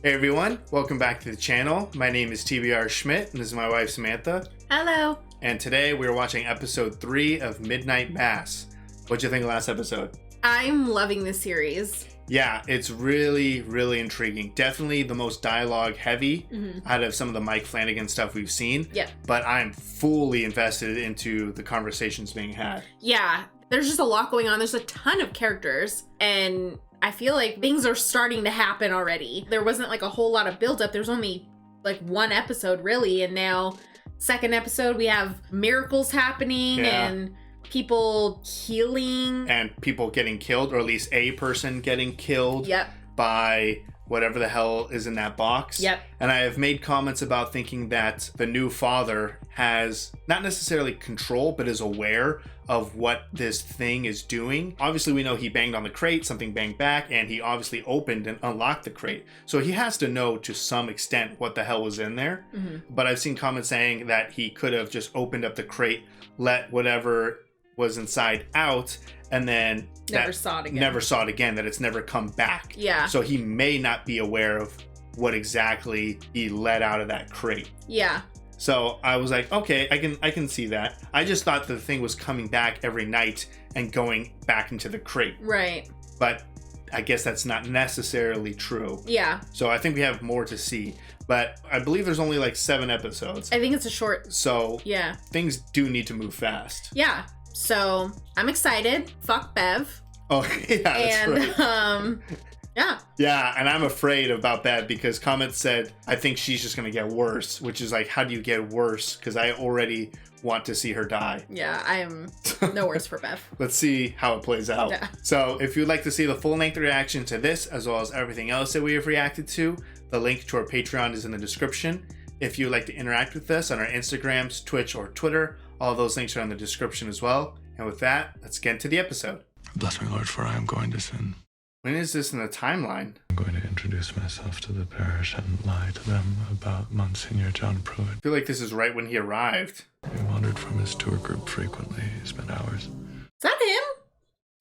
Hey everyone, welcome back to the channel. My name is TBR Schmitt and this is my wife Samantha. Hello. And today we're watching episode 3 of Midnight Mass. What'd you think of last episode? I'm loving this series. Yeah, it's really, really intriguing. Definitely the most dialogue heavy out of some of the Mike Flanagan stuff we've seen. Yeah. But I'm fully invested into the conversations being had. Yeah, there's just a lot going on. There's a ton of characters and I feel like things are starting to happen already. There wasn't like a whole lot of buildup. There's only like one episode really, and now second episode we have miracles happening and people healing. And people getting killed, or at least a person getting killed by whatever the hell is in that box. And I have made comments about thinking that the new father has not necessarily control, but is aware of what this thing is doing. Obviously, we know he banged on the crate, something banged back, and he obviously opened and unlocked the crate. So he has to know to some extent what the hell was in there. But I've seen comments saying that he could have just opened up the crate, let whatever was inside out, and then never saw it again, that it's never come back. Yeah. So he may not be aware of what exactly he let out of that crate. Yeah. So I was like, okay, I can see that. I just thought the thing was coming back every night and going back into the crate. Right. But I guess that's not necessarily true. Yeah. So I think we have more to see. But I believe there's only like 7 episodes. I think it's a short. So yeah, things do need to move fast. Yeah. So I'm excited. Fuck Bev. Oh yeah, that's right. Yeah, and I'm afraid about that because comments said, I think she's just going to get worse, which is like, how do you get worse? Because I already want to see her die. Yeah, I am no worse for Bev. Let's see how it plays out. Yeah. So if you'd like to see the full-length reaction to this, as well as everything else that we have reacted to, the link to our Patreon is in the description. If you'd like to interact with us on our Instagrams, Twitch, or Twitter, all those links are in the description as well. And with that, let's get into the episode. Bless me, Lord, for I am going to sin. When is this in the timeline? I'm going to introduce myself to the parish and lie to them about Monsignor John Pruitt. I feel like this is right when he arrived. He wandered from his tour group frequently. He spent hours. Is that him?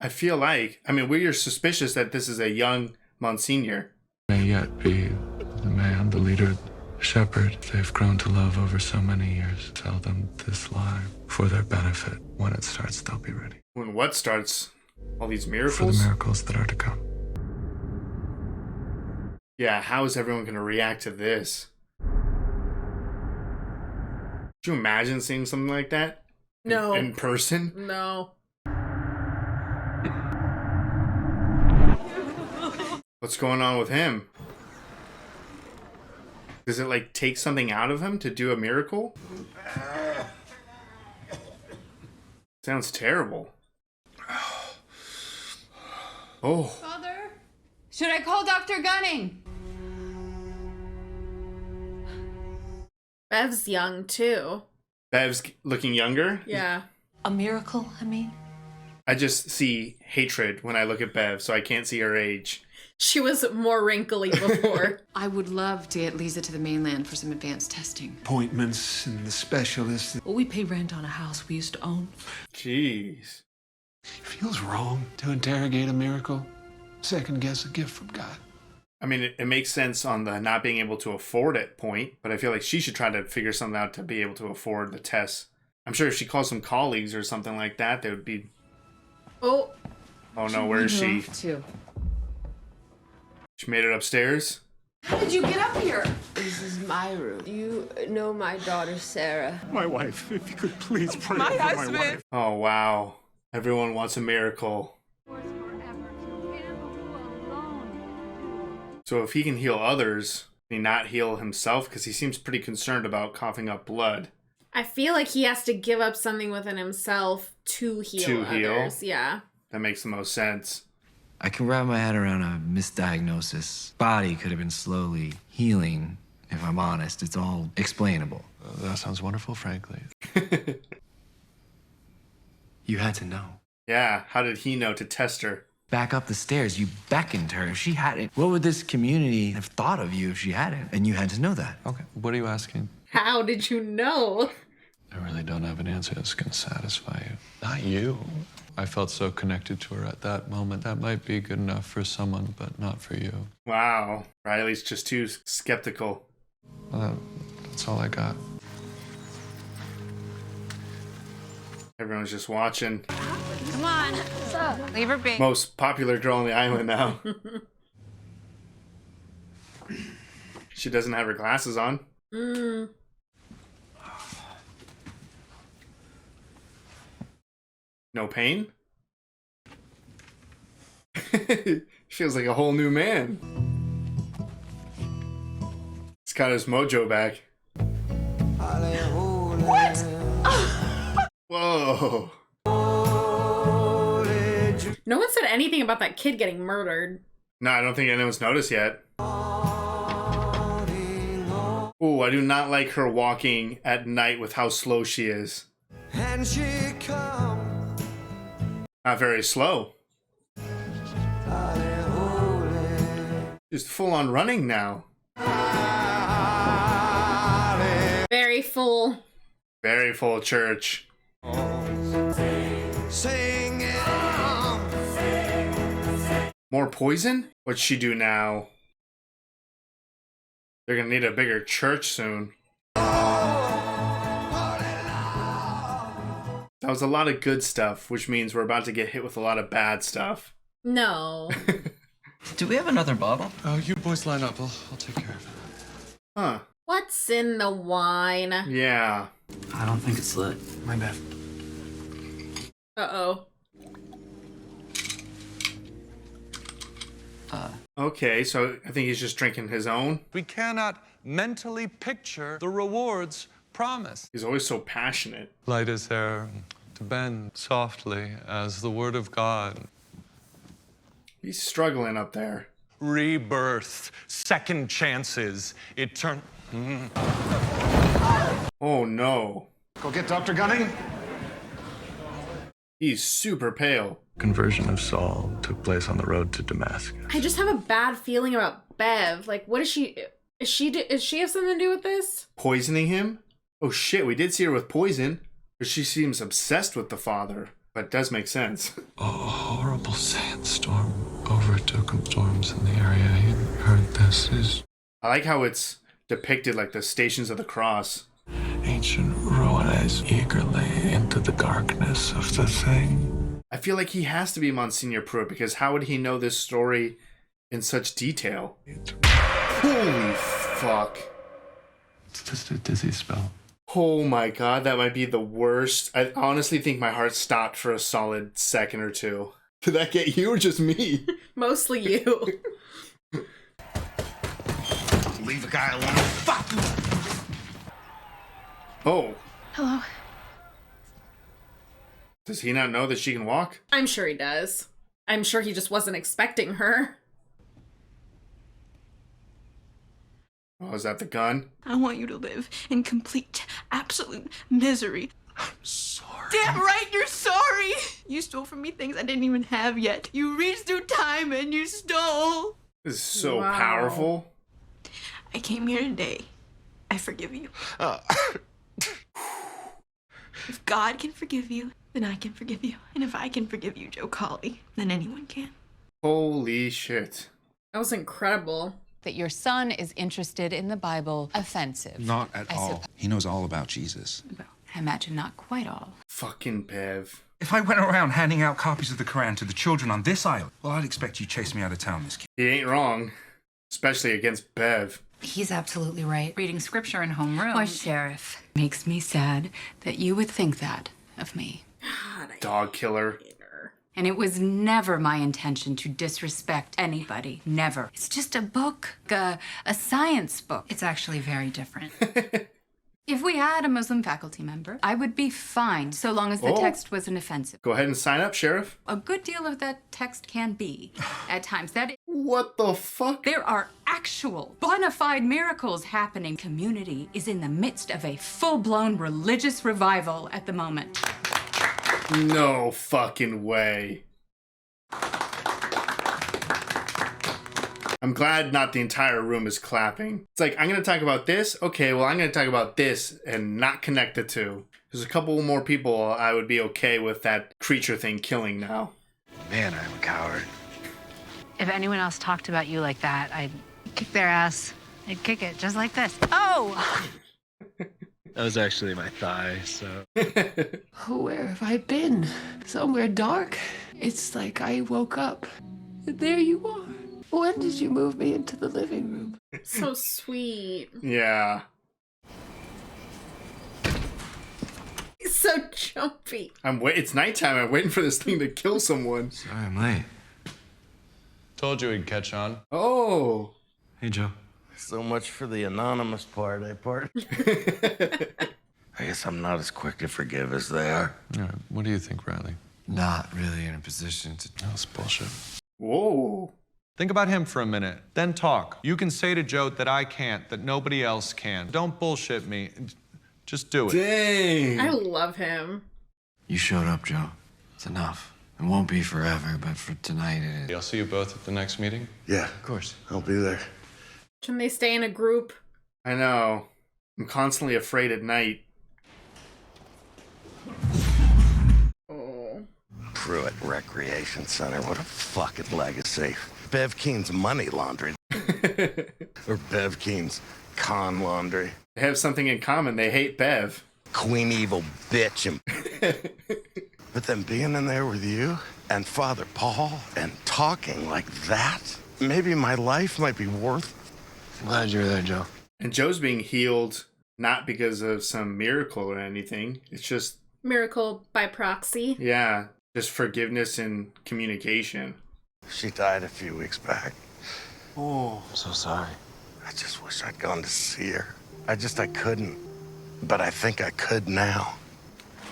I feel like, we're suspicious that this is a young Monsignor. May yet be the man, the leader, the shepherd they've grown to love over so many years. Tell them this lie for their benefit. When it starts, they'll be ready. When what starts? All these miracles? For the miracles that are to come. Yeah, how is everyone going to react to this? Could you imagine seeing something like that? No. In person? No. What's going on with him? Does it like take something out of him to do a miracle? Sounds terrible. Oh. Father? Should I call Dr. Gunning? Bev's young too. Bev's looking younger? Yeah. A miracle, I mean? I just see hatred when I look at Bev, so I can't see her age. She was more wrinkly before. I would love to get Lisa to the mainland for some advanced testing. Appointments and the specialists. Well, we pay rent on a house we used to own. Jeez. It feels wrong to interrogate a miracle, second guess a gift from God. It makes sense on the not being able to afford it point, but I feel like she should try to figure something out to be able to afford the tests. I'm sure if she calls some colleagues or something like that, they would be... Oh no, where is she? She made it upstairs? How did you get up here? This is my room. You know my daughter, Sarah. My wife, if you could please pray My for husband. my wife. Oh, wow. Everyone wants a miracle. So if he can heal others, can he not heal himself? Because he seems pretty concerned about coughing up blood. I feel like he has to give up something within himself to heal others. Yeah. That makes the most sense. I can wrap my head around a misdiagnosis. Body could have been slowly healing. If I'm honest, it's all explainable. That sounds wonderful, frankly. You had to know. Yeah, how did he know to test her? Back up the stairs, you beckoned her. If she hadn't, what would this community have thought of you if she hadn't? And you had to know that. Okay, what are you asking? How did you know? I really don't have an answer that's going to satisfy you. Not you. I felt so connected to her at that moment. That might be good enough for someone, but not for you. Wow. Riley's just too skeptical. Well, that's all I got. Everyone's just watching. Come on. What's up? Leave her be. Most popular girl on the island now. She doesn't have her glasses on. No pain? Feels like a whole new man. He's got his mojo back. What? Whoa. No one said anything about that kid getting murdered. No, I don't think anyone's noticed yet. Oh, I do not like her walking at night with how slow she is. And she comes. Not very slow. Just full on running now. Very full. Very full church. More poison? What'd she do now? They're gonna need a bigger church soon. That was a lot of good stuff, which means we're about to get hit with a lot of bad stuff. No. Do we have another bottle? You boys line up. I'll take care of it. Huh. What's in the wine? Yeah. I don't think it's lit. My bad. Uh-oh. Okay, so I think he's just drinking his own. We cannot mentally picture the rewards promised. He's always so passionate. Light his hair to bend softly as the word of God. He's struggling up there. Rebirth, second chances, Oh no. Go get Dr. Gunning. He's super pale. Conversion of Saul took place on the road to Damascus. I just have a bad feeling about Bev. Like, what is she... Is she have something to do with this? Poisoning him? Oh shit, we did see her with poison. But she seems obsessed with the father. But it does make sense. A horrible sandstorm overtook storms in the area. He heard this is I like how it's depicted like the Stations of the Cross. ancient ruins eagerly into the darkness of the thing. I feel like he has to be Monsignor Pruitt because how would he know this story in such detail? Holy fuck. It's just a dizzy spell. Oh my god, that might be the worst. I honestly think my heart stopped for a solid second or two. Did that get you or just me? Mostly you. Leave the guy alone. Fuck! Oh. Hello. Does he not know that she can walk? I'm sure he does. I'm sure he just wasn't expecting her. Oh, is that the gun? I want you to live in complete, absolute misery. I'm sorry. Damn right you're sorry! You stole from me things I didn't even have yet. You reached through time and you stole. This is so Wow. powerful. I came here today. I forgive you. If God can forgive you, then I can forgive you. And if I can forgive you, Joe Colley, then anyone can. Holy shit. That was incredible. That your son is interested in the Bible offensive. Not at all. He knows all about Jesus. Well, I imagine not quite all. Fucking Bev. If I went around handing out copies of the Quran to the children on this island, well, I'd expect you chase me out of town, Miss Kid. He ain't wrong. Especially against Bev. He's absolutely right. Reading scripture in homeroom. Why, Sheriff, makes me sad that you would think that of me. God, Dog killer. And it was never my intention to disrespect anybody. Never. It's just a book, a science book. It's actually very different. If we had a Muslim faculty member, I would be fine, so long as the text wasn't offensive. Go ahead and sign up, Sheriff. A good deal of that text can be, at times. What the fuck? There are actual, bona fide miracles happening. Community is in the midst of a full-blown religious revival at the moment. No fucking way. I'm glad not the entire room is clapping. It's like, I'm going to talk about this. Okay, well, I'm going to talk about this and not connect the two. There's a couple more people I would be okay with that creature thing killing now. Man, I'm a coward. If anyone else talked about you like that, I'd kick their ass. I'd kick it just like this. Oh! That was actually my thigh, so. Where have I been? Somewhere dark? It's like I woke up. And there you are. When did you move me into the living room? So sweet. Yeah. He's so jumpy. It's nighttime. I'm waiting for this thing to kill someone. Sorry, I'm late. Told you he'd catch on. Oh. Hey, Joe. So much for the anonymous part, eh, part? I guess I'm not as quick to forgive as they are. Yeah, what do you think, Riley? Not really in a position to. That's bullshit. Whoa. Think about him for a minute, then talk. You can say to Joe that I can't, that nobody else can. Don't bullshit me. Just do it. Dang. I love him. You showed up, Joe. It's enough. It won't be forever, but for tonight it is. I'll see you both at the next meeting? Yeah, Of course. I'll be there. Can they stay in a group? I know. I'm constantly afraid at night. Oh. Pruitt Recreation Center, what a fucking legacy. Bev Keene's money laundry. Or Bev Keene's con laundry. They have something in common. They hate Bev. Queen evil bitch. But then being in there with you and Father Paul and talking like that, maybe my life might be worth. I'm glad you're there, Joe. And Joe's being healed not because of some miracle or anything. It's just... Miracle by proxy. Yeah, just forgiveness and communication. She died a few weeks back. Oh. I'm so sorry. I just wish I'd gone to see her. I couldn't. But I think I could now.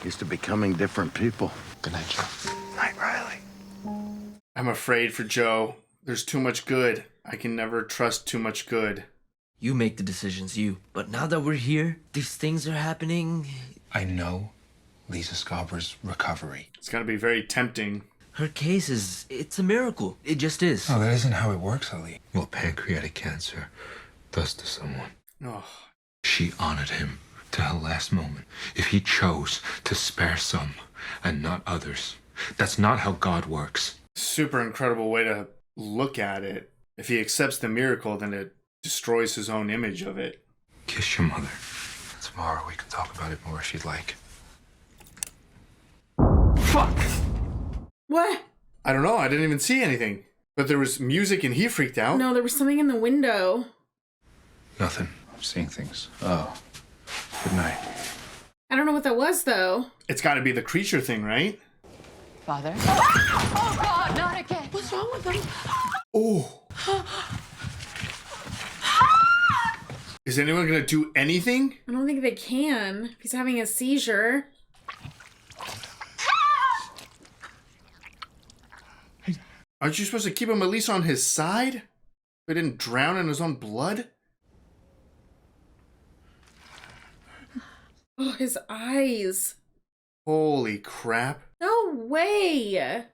Used to becoming different people. Good night, Joe. Night, Riley. I'm afraid for Joe. There's too much good. I can never trust too much good. You make the decisions, you. But now that we're here, these things are happening. I know Lisa Scarber's recovery. It's gotta be very tempting. Her case it's a miracle. It just is. No, that isn't how it works, Ali. What pancreatic cancer does to someone. Oh. She honored him to her last moment. If he chose to spare some and not others, that's not how God works. Super incredible way to look at it. If he accepts the miracle, then it destroys his own image of it. Kiss your mother. Tomorrow we can talk about it more if you'd like. Fuck! What? I don't know. I didn't even see anything. But there was music and he freaked out. No, there was something in the window. Nothing. I'm seeing things. Oh. Good night. I don't know what that was, though. It's gotta be the creature thing, right? Father? Oh, God, not again. What's wrong with him? Oh. Is anyone gonna do anything? I don't think they can. If he's having a seizure. Aren't you supposed to keep him at least on his side? He didn't drown in his own blood? Oh, his eyes. Holy crap. No way.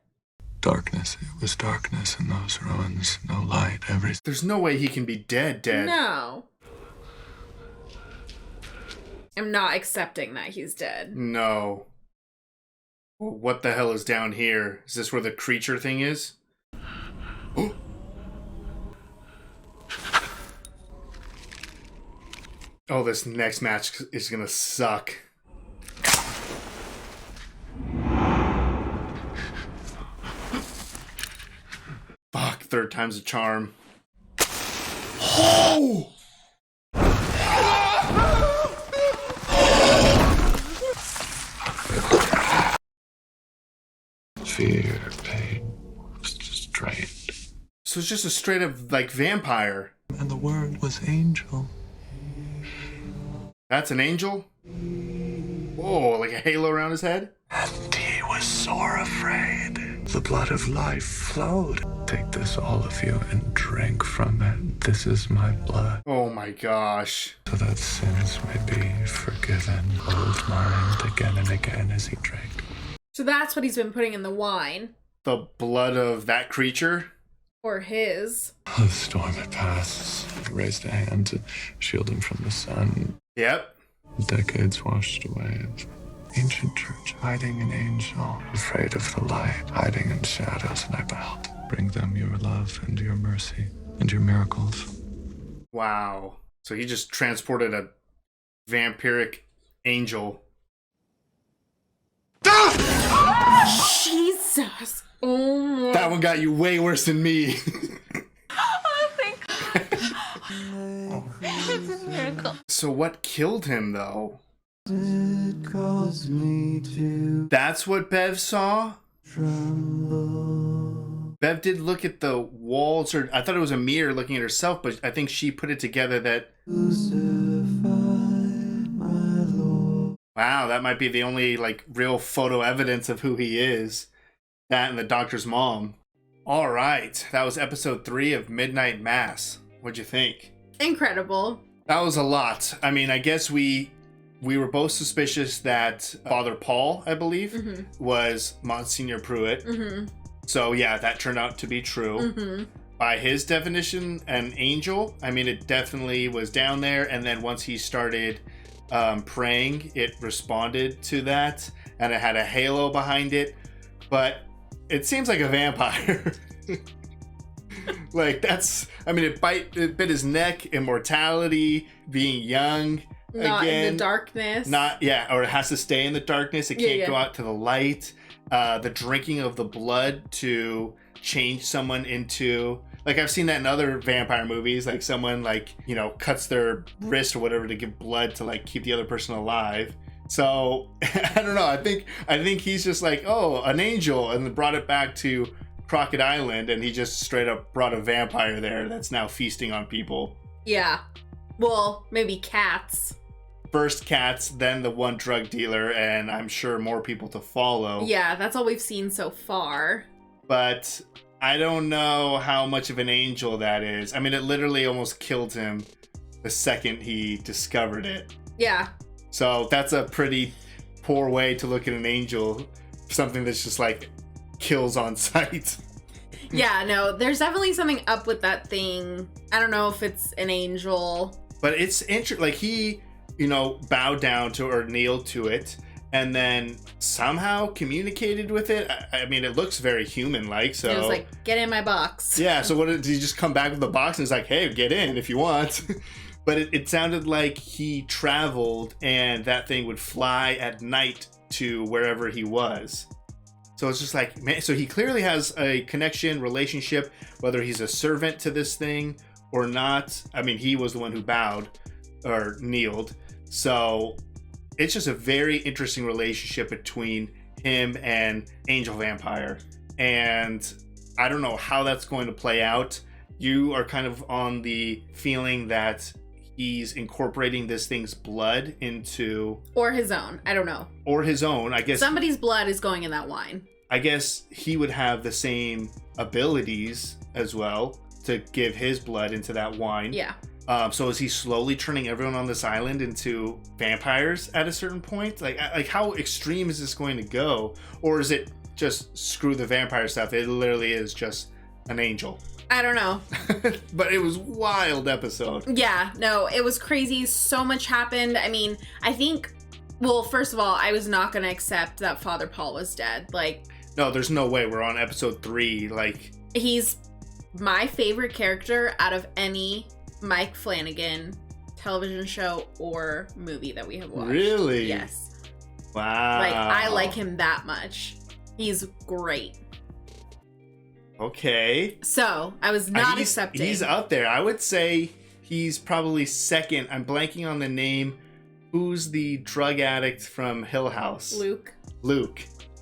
Darkness. It was darkness in those ruins. No light. Everything. There's no way he can be dead. No. I'm not accepting that he's dead. No. Well, what the hell is down here? Is this where the creature thing is? Oh. Oh, this next match is gonna suck. Fuck, third time's a charm. Oh! Fear, pain, was just drained. So it's just a straight up, like, vampire. And the word was angel. That's an angel? Whoa, like a halo around his head? And he was sore afraid. The blood of life flowed. Take this, all of you, and drink from it. This is my blood. Oh my gosh. So that sins may be forgiven. Both moaned again and again as he drank. So that's what he's been putting in the wine. The blood of that creature? Or his. The storm had passed. He raised a hand to shield him from the sun. Yep. Decades washed away. ancient church, hiding an angel, afraid of the light, hiding in shadows, and I beheld. Bring them your love and your mercy and your miracles. Wow. So he just transported a vampiric angel. Jesus. Oh my. That one got you way worse than me. It's a miracle. So what killed him, though? That's what Bev saw? Bev did look at the walls, or I thought it was a mirror looking at herself, but I think she put it together that... Wow, that might be the only, like, real photo evidence of who he is. That and the doctor's mom. All right, that was episode 3 of Midnight Mass. What'd you think? Incredible. That was a lot. I mean, I guess we were both suspicious that Father Paul, I believe, was Monsignor Pruitt. So yeah, that turned out to be true. By his definition, an angel, I mean, it definitely was down there. And then once he started praying, it responded to that. And it had a halo behind it. But it seems like a vampire. Like, that's, I mean, it bit his neck, immortality, being young. Not again, in the darkness. Or it has to stay in the darkness. It can't go out to the light. The drinking of the blood to change someone into, like, I've seen that in other vampire movies, like someone, like, you know, cuts their wrist or whatever to give blood to, like, keep the other person alive. So I don't know. I think he's just like, oh, an angel, and then brought it back to Crockett Island, and he just straight up brought a vampire there that's now feasting on people. Yeah. Well, maybe cats. First cats, then the one drug dealer, and I'm sure more people to follow. Yeah, that's all we've seen so far. But I don't know how much of an angel that is. I mean, it literally almost killed him the second he discovered it. Yeah. So that's a pretty poor way to look at an angel. Something that's just like kills on sight. Yeah, no, there's definitely something up with that thing. I don't know if it's an angel. But it's interesting. Like, he, you know, bowed down to or kneeled to it and then somehow communicated with it. I mean, it looks very human-like. So it was like, get in my box. Yeah, so what did he just come back with the box and it's like, hey, get in if you want. But it sounded like he traveled and that thing would fly at night to wherever he was. So it's just like, man, so he clearly has a connection, relationship, whether he's a servant to this thing or not. I mean, he was the one who bowed or kneeled. So it's just a very interesting relationship between him and Angel Vampire. And I don't know how that's going to play out. You are kind of on the feeling that he's incorporating this thing's blood into... Or his own. I don't know. Or his own, I guess. Somebody's blood is going in that wine. I guess he would have the same abilities as well to give his blood into that wine. Yeah. So is he slowly turning everyone on this island into vampires at a certain point? Like how extreme is this going to go? Or is it just screw the vampire stuff? It literally is just an angel. I don't know. But it was wild episode. Yeah, no, it was crazy. So much happened. I mean, I think, well, first of all, I was not going to accept that Father Paul was dead. Like, no, there's no way. We're on episode 3. Like, he's my favorite character out of any Mike Flanagan television show or movie that we have watched. Really? Yes. Wow. Like, I like him that much. He's great. Okay. So, I was not accepting. He's up there. I would say he's probably second. I'm blanking on the name. Who's the drug addict from Hill House? Luke.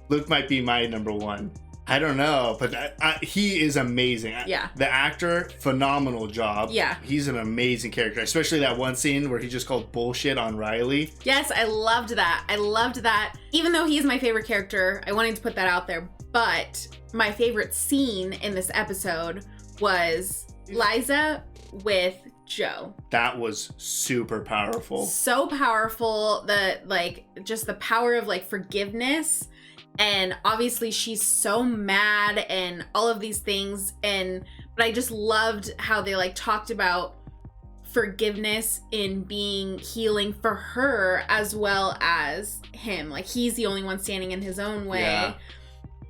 Luke might be my number 1. I don't know, but he is amazing. Yeah. The actor, phenomenal job. Yeah. He's an amazing character, especially that one scene where he just called bullshit on Riley. Yes, I loved that. Even though he's my favorite character, I wanted to put that out there. But my favorite scene in this episode was Liza with Joe. That was super powerful. So powerful. Just the power of like forgiveness. And obviously she's so mad and all of these things. But I just loved how they like talked about forgiveness in being healing for her as well as him. Like, he's the only one standing in his own way. Yeah.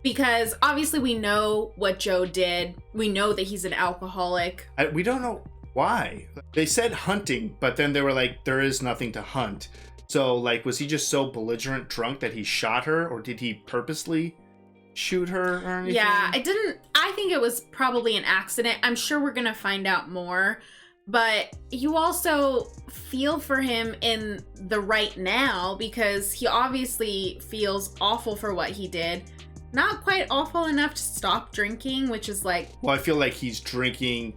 Because obviously we know what Joe did. We know that he's an alcoholic. We don't know why. They said hunting, but then they were like, there is nothing to hunt. So, like, was he just so belligerent drunk that he shot her, or did he purposely shoot her or anything? Yeah, I think it was probably an accident. I'm sure we're gonna find out more. But you also feel for him in the right now, because he obviously feels awful for what he did. Not quite awful enough to stop drinking, which is like... Well, I feel like he's drinking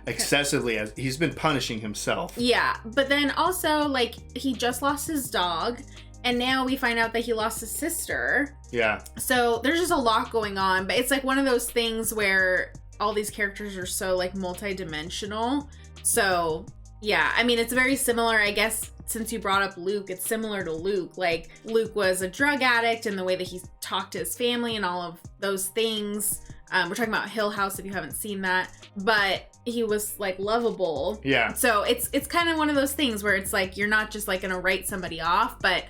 excessively, as he's been punishing himself. Yeah, but then also, like, he just lost his dog, and now we find out that he lost his sister. Yeah. So there's just a lot going on, but it's like one of those things where all these characters are so, like, multi-dimensional. So, yeah, I mean, it's very similar, I guess. Since you brought up Luke, it's similar to Luke. Like, Luke was a drug addict, and the way that he talked to his family and all of those things. We're talking about Hill House if you haven't seen that. But he was, like, lovable. Yeah. So it's kind of one of those things where it's like, you're not just, like, gonna write somebody off. But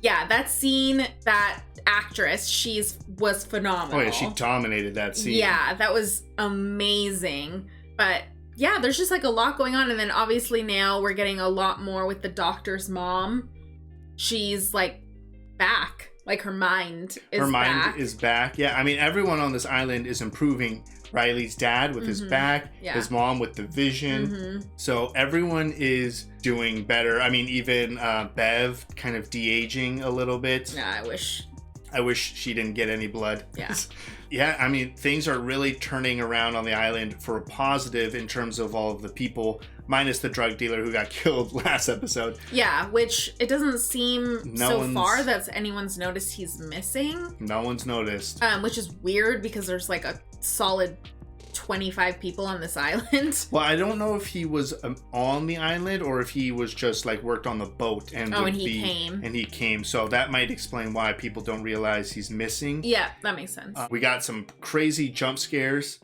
yeah, that scene, that actress, was phenomenal. Oh yeah, she dominated that scene. Yeah, that was amazing. But yeah, there's just like a lot going on. And then obviously now we're getting a lot more with the doctor's mom. She's like back. Like her mind is back. Yeah, I mean, everyone on this island is improving. Riley's dad with his back, his mom with the vision. So everyone is doing better. I mean, even Bev kind of de-aging a little bit. Yeah, I wish she didn't get any blood. Yeah. Yeah, I mean, things are really turning around on the island for a positive in terms of all of the people, minus the drug dealer who got killed last episode. Yeah, which it doesn't seem far that anyone's noticed he's missing. No one's noticed. Which is weird because there's like a solid 25 people on this island. Well, I don't know if he was on the island or if he was just like worked on the boat and he came. So that might explain why people don't realize he's missing. Yeah, that makes sense. We got some crazy jump scares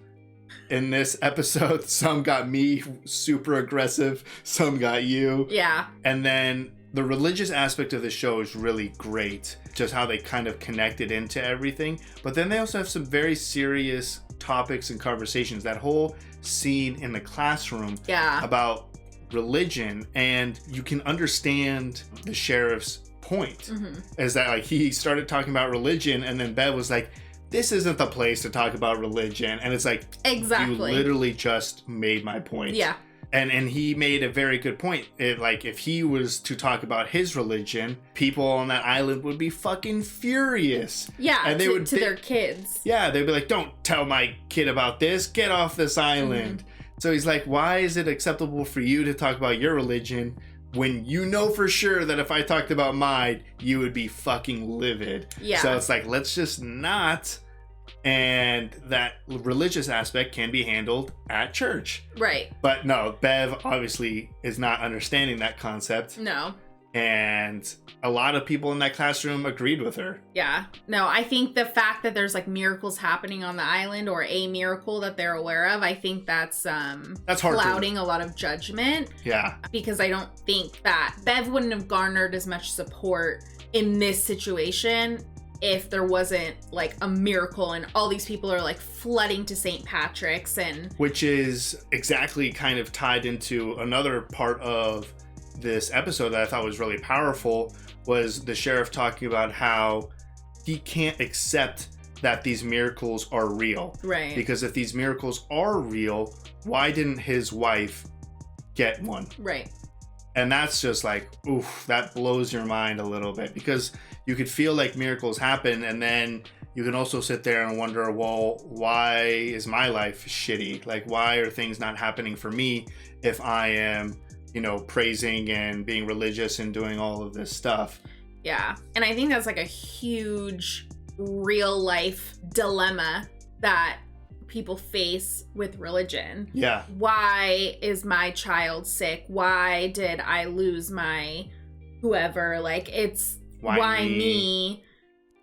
in this episode. Some got me super aggressive, some got you. Yeah. And then the religious aspect of the show is really great, just how they kind of connected into everything. But then they also have some very serious topics and conversations. That whole scene in the classroom about religion, and you can understand the sheriff's point is that like he started talking about religion, and then Bev was like, this isn't the place to talk about religion, and it's like, exactly, you literally just made my point. Yeah. And he made a very good point. Like, if he was to talk about his religion, people on that island would be fucking furious. Yeah, and they would to their kids. Yeah, they'd be like, don't tell my kid about this. Get off this island. So he's like, why is it acceptable for you to talk about your religion when you know for sure that if I talked about mine, you would be fucking livid? Yeah. So it's like, let's just not. And that religious aspect can be handled at church. Right. But no, Bev obviously is not understanding that concept. No. And a lot of people in that classroom agreed with her. Yeah. No, I think the fact that there's like miracles happening on the island, or a miracle that they're aware of, I think that's clouding a lot of judgment. Yeah. Because I don't think that Bev wouldn't have garnered as much support in this situation if there wasn't like a miracle and all these people are like flooding to St. Patrick's. And which is exactly kind of tied into another part of this episode that I thought was really powerful, was the sheriff talking about how he can't accept that these miracles are real. Right. Because if these miracles are real, why didn't his wife get one? Right. And that's just like, oof, that blows your mind a little bit, because you could feel like miracles happen, and then you can also sit there and wonder, well, why is my life shitty? Like, why are things not happening for me if I am, praising and being religious and doing all of this stuff? Yeah. And I think that's like a huge real life dilemma that people face with religion. Yeah. Why is my child sick? Why did I lose my whoever? Like, it's why me?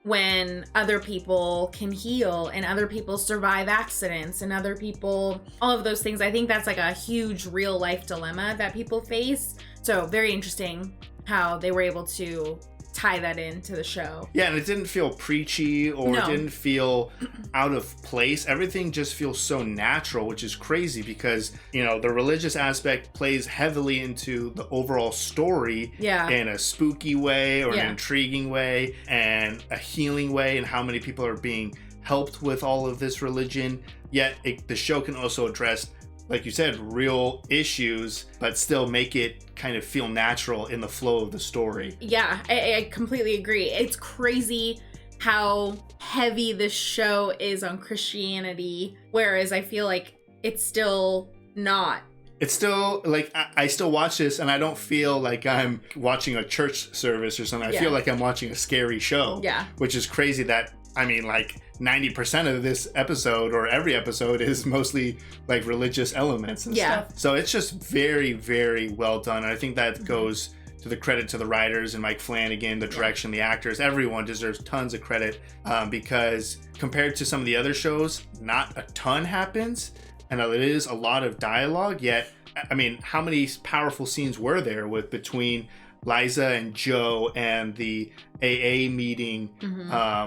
when other people can heal and other people survive accidents and other people, all of those things. I think that's like a huge real life dilemma that people face. So very interesting how they were able to tie that into the show. Yeah, and it didn't feel preachy or it didn't feel out of place. Everything just feels so natural, which is crazy because, you know, the religious aspect plays heavily into the overall story in a spooky way or an intriguing way and a healing way, and how many people are being helped with all of this religion. Yet the show can also address, like you said, real issues, but still make it kind of feel natural in the flow of the story. Yeah, I completely agree. It's crazy how heavy this show is on Christianity, whereas I feel like it's still not. It's still, like, I still watch this and I don't feel like I'm watching a church service or something. I feel like I'm watching a scary show. Yeah. Which is crazy that, I mean, like, 90% of this episode or every episode is mostly like religious elements and stuff. So it's just very, very well done. And I think that goes to the credit to the writers and Mike Flanagan, the direction, the actors, everyone deserves tons of credit because compared to some of the other shows, not a ton happens. And it is a lot of dialogue, yet, I mean, how many powerful scenes were there between Liza and Joe and the AA meeting,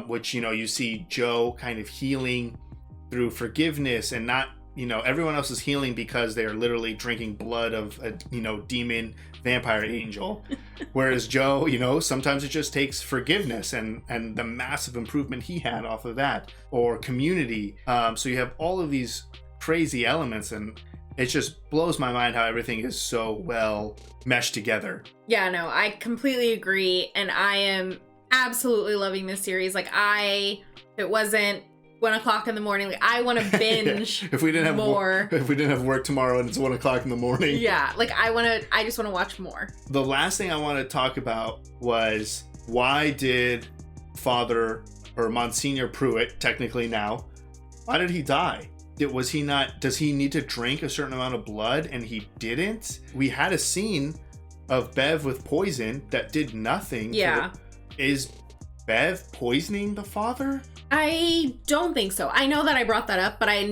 which, you know, you see Joe kind of healing through forgiveness and not, you know, everyone else is healing because they're literally drinking blood of a, you know, demon vampire angel. Whereas Joe, you know, sometimes it just takes forgiveness and the massive improvement he had off of that, or community. So you have all of these crazy elements, and it just blows my mind how everything is so well meshed together. Yeah, no, I completely agree. And I am absolutely loving this series. Like, if it wasn't 1 o'clock in the morning, like, I want to binge if we didn't have more. If we didn't have work tomorrow and it's 1 o'clock in the morning. Yeah, like, I just want to watch more. The last thing I want to talk about was, why did Father, or Monsignor Pruitt, technically now, why did he die? Does he need to drink a certain amount of blood and he didn't? We had a scene of Bev with poison that did nothing. Yeah. Is Bev poisoning the father? I don't think so. I know that I brought that up, but I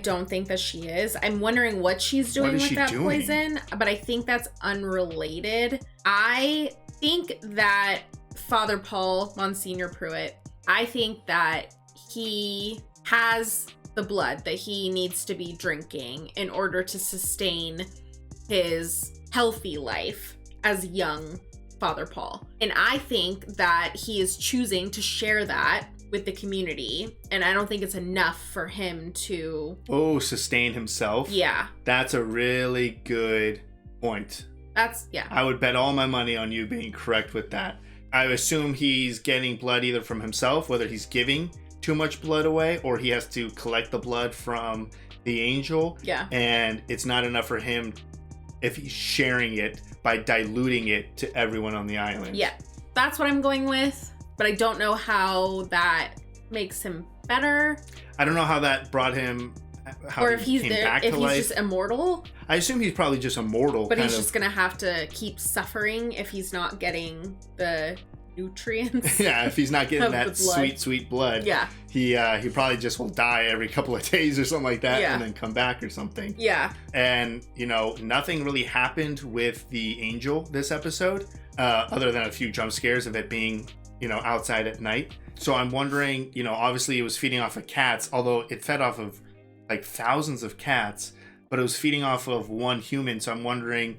don't think that she is. I'm wondering what she's doing with that poison, but I think that's unrelated. I think that Father Paul, Monsignor Pruitt, I think that he has the blood that he needs to be drinking in order to sustain his healthy life as young Father Paul. And I think that he is choosing to share that with the community, and I don't think it's enough for him to sustain himself. Yeah. That's a really good point. I would bet all my money on you being correct with that. I assume he's getting blood either from himself, whether he's giving too much blood away, or he has to collect the blood from the angel. Yeah. And it's not enough for him if he's sharing it by diluting it to everyone on the island. Yeah. That's what I'm going with, but I don't know how that makes him better. I don't know how that brought him, or if he's just immortal. I assume he's probably just immortal. But he's just gonna have to keep suffering if he's not getting the nutrients. Yeah, if he's not getting that sweet blood. Yeah. He probably just will die every couple of days or something like that, and then come back or something. Yeah. And, you know, nothing really happened with the angel this episode, other than a few jump scares of it being, you know, outside at night. So I'm wondering, you know, obviously it was feeding off of cats, although it fed off of like thousands of cats, but it was feeding off of one human. So I'm wondering,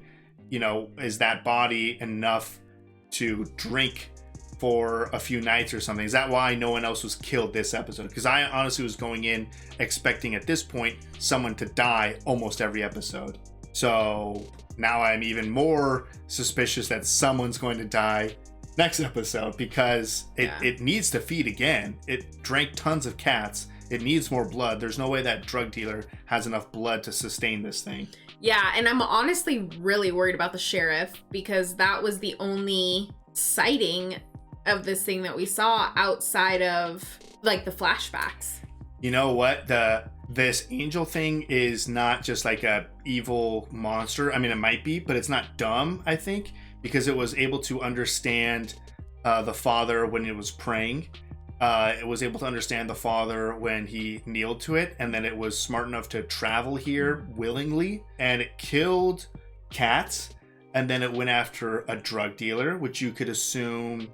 you know, is that body enough to drink for a few nights or something? Is that why no one else was killed this episode? Because I honestly was going in expecting at this point someone to die almost every episode. So now I'm even more suspicious that someone's going to die next episode, because it needs to feed again. It drank tons of cats. It needs more blood. There's no way that drug dealer has enough blood to sustain this thing. Yeah, and I'm honestly really worried about the sheriff, because that was the only sighting of this thing that we saw outside of like the flashbacks. You know what? This angel thing is not just like a evil monster. I mean, it might be, but it's not dumb, I think, because it was able to understand the father when it was praying. It was able to understand the father when he kneeled to it, and then it was smart enough to travel here willingly, and it killed cats, and then it went after a drug dealer, which you could assume,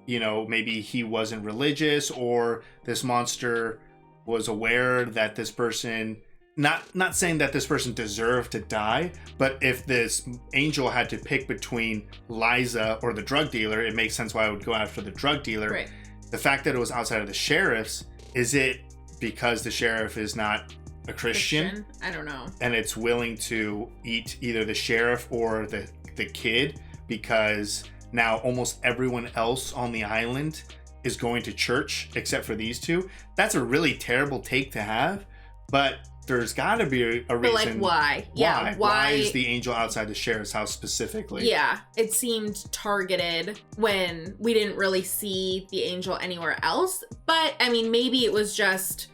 you know, maybe he wasn't religious, or this monster was aware that this person, not saying that this person deserved to die, but if this angel had to pick between Liza or the drug dealer, it makes sense why I would go after the drug dealer. Right. The fact that it was outside of the sheriff's, is it because the sheriff is not a Christian? I don't know. And it's willing to eat either the sheriff or the kid, because now almost everyone else on the island is going to church except for these two. That's a really terrible take to have, but there's got to be a reason. But like, why? Yeah, why is the angel outside the sheriff's house specifically? Yeah, it seemed targeted when we didn't really see the angel anywhere else. But I mean, maybe it was just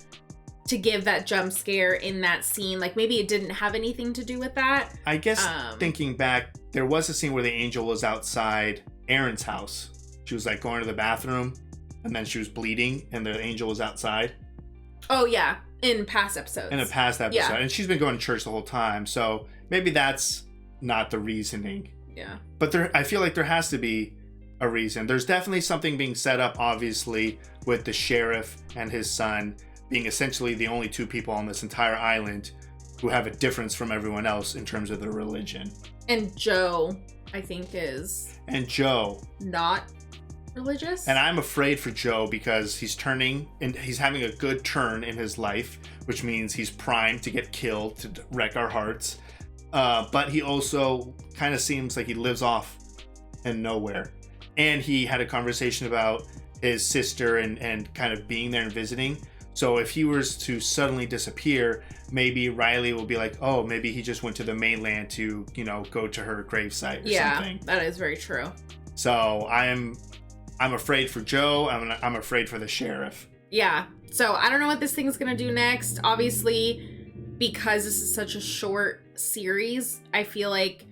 to give that jump scare in that scene. Like, maybe it didn't have anything to do with that. I guess thinking back, there was a scene where the angel was outside Erin's house. She was like going to the bathroom, and then she was bleeding, and the angel was outside. Oh yeah, in past episodes. In a past episode. Yeah. And she's been going to church the whole time, so maybe that's not the reasoning. Yeah. But I feel like there has to be a reason. There's definitely something being set up, obviously, with the sheriff and his son being essentially the only two people on this entire island who have a difference from everyone else in terms of their religion. And Joe, I think, is... And Joe. Not religious. And I'm afraid for Joe because he's turning and he's having a good turn in his life, which means he's primed to get killed, to wreck our hearts. But he also kind of seems like he lives off in nowhere. And he had a conversation about his sister and kind of being there and visiting. So if he was to suddenly disappear, maybe Riley will be like, oh, maybe he just went to the mainland to, you know, go to her gravesite or something. Yeah, that is very true. So I'm afraid for Joe. I'm afraid for the sheriff. Yeah. So I don't know what this thing's going to do next. Obviously, because this is such a short series, I feel like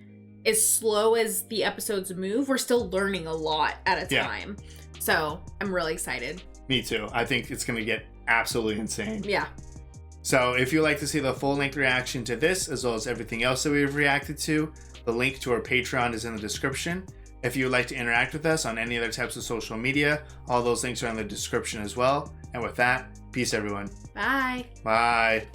as slow as the episodes move, we're still learning a lot at a time. So I'm really excited. Me too. I think it's going to get absolutely insane. Yeah. So if you'd like to see the full-length reaction to this, as well as everything else that we've reacted to, the link to our Patreon is in the description. If you would like to interact with us on any other types of social media, all those links are in the description as well. And with that, peace everyone. Bye. Bye.